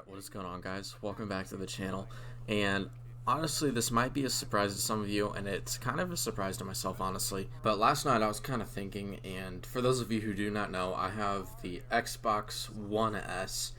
Alright, what is going on, guys? Welcome back to the channel. And honestly, this might be a surprise to some of you, and it's kind of a surprise to myself, honestly. But last night I was kind of thinking, and for those of you who do not know, I have the Xbox One S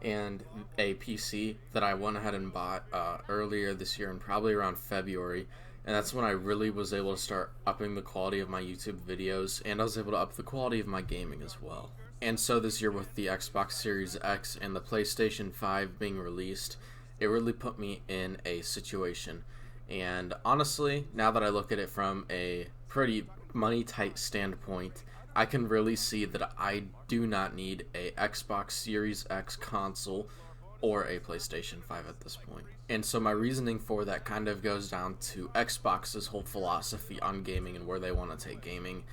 and a PC that I went ahead and bought earlier this year, and probably around February. And that's when I really was able to start upping the quality of my YouTube videos, and I was able to up the quality of my gaming as well. And so this year, with the Xbox Series X and the PlayStation 5 being released, it really put me in a situation. And honestly, now that I look at it from a pretty money tight standpoint, I can really see that I do not need a Xbox Series X console or a PlayStation 5 at this point. And so my reasoning for that kind of goes down to Xbox's whole philosophy on gaming and where they want to take gaming.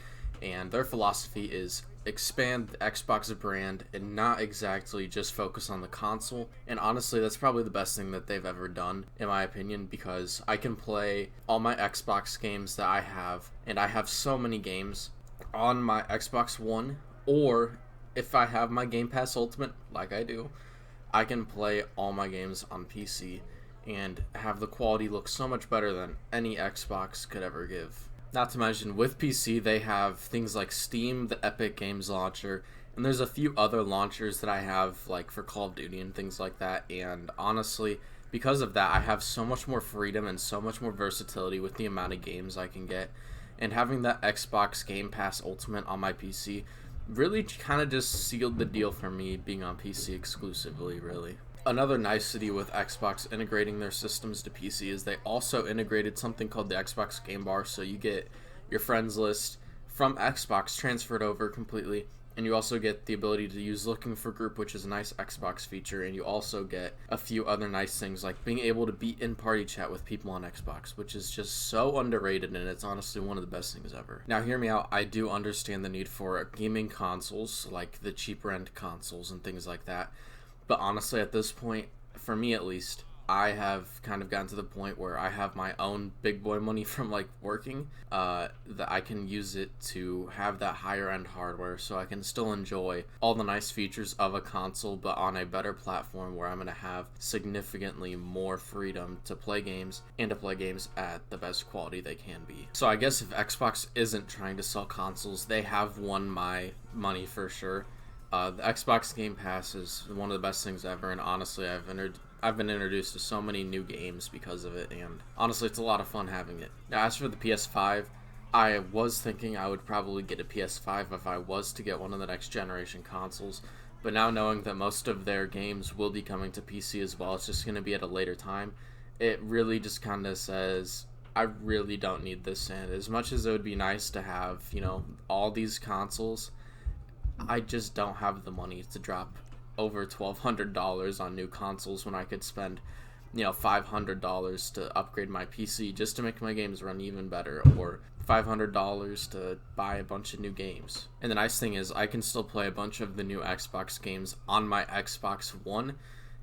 And their philosophy is expand the Xbox brand and not exactly just focus on the console. And honestly, that's probably the best thing that they've ever done, in my opinion, because I can play all my Xbox games that I have, and I have so many games on my Xbox One, or if I have my Game Pass Ultimate, like I do, I can play all my games on PC and have the quality look so much better than any Xbox could ever give. Not to mention, with PC, they have things like Steam, the Epic Games Launcher, and there's a few other launchers that I have, like for Call of Duty and things like that, and honestly, because of that, I have so much more freedom and so much more versatility with the amount of games I can get, and having that Xbox Game Pass Ultimate on my PC really kind of just sealed the deal for me being on PC exclusively, really. Another nicety with Xbox integrating their systems to PC is they also integrated something called the Xbox Game Bar, so you get your friends list from Xbox transferred over completely, and you also get the ability to use Looking for Group, which is a nice Xbox feature, and you also get a few other nice things like being able to be in party chat with people on Xbox, which is just so underrated, and it's honestly one of the best things ever. Now hear me out, I do understand the need for gaming consoles, like the cheaper end consoles and things like that. But honestly, at this point, for me at least, I have kind of gotten to the point where I have my own big boy money from like working, that I can use it to have that higher end hardware so I can still enjoy all the nice features of a console, but on a better platform where I'm going to have significantly more freedom to play games and to play games at the best quality they can be. So I guess if Xbox isn't trying to sell consoles, they have won my money for sure. The Xbox Game Pass is one of the best things ever, and honestly, I've been introduced to so many new games because of it, and honestly, it's a lot of fun having it. Now, as for the PS5, I was thinking I would probably get a PS5 if I was to get one of the next generation consoles, but now knowing that most of their games will be coming to PC as well, it's just going to be at a later time, it really just kind of says, I really don't need this, and as much as it would be nice to have, you know, all these consoles, I just don't have the money to drop over $1,200 on new consoles when I could spend, you know, $500 to upgrade my PC just to make my games run even better, or $500 to buy a bunch of new games. And the nice thing is I can still play a bunch of the new Xbox games on my Xbox One,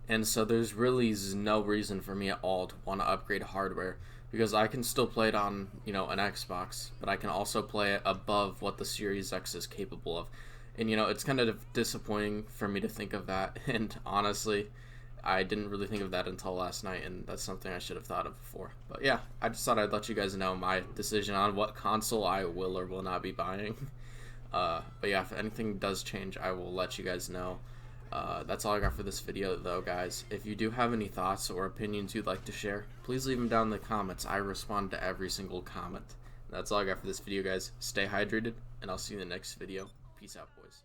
and so there's really no reason for me at all to want to upgrade hardware, because I can still play it on, you know, an Xbox, but I can also play it above what the Series X is capable of. And, you know, it's kind of disappointing for me to think of that, and honestly, I didn't really think of that until last night, and that's something I should have thought of before. But yeah, I just thought I'd let you guys know my decision on what console I will or will not be buying. But yeah, if anything does change, I will let you guys know. That's all I got for this video, though, guys. If you do have any thoughts or opinions you'd like to share, please leave them down in the comments. I respond to every single comment. That's all I got for this video, guys. Stay hydrated, and I'll see you in the next video. Peace out, boys.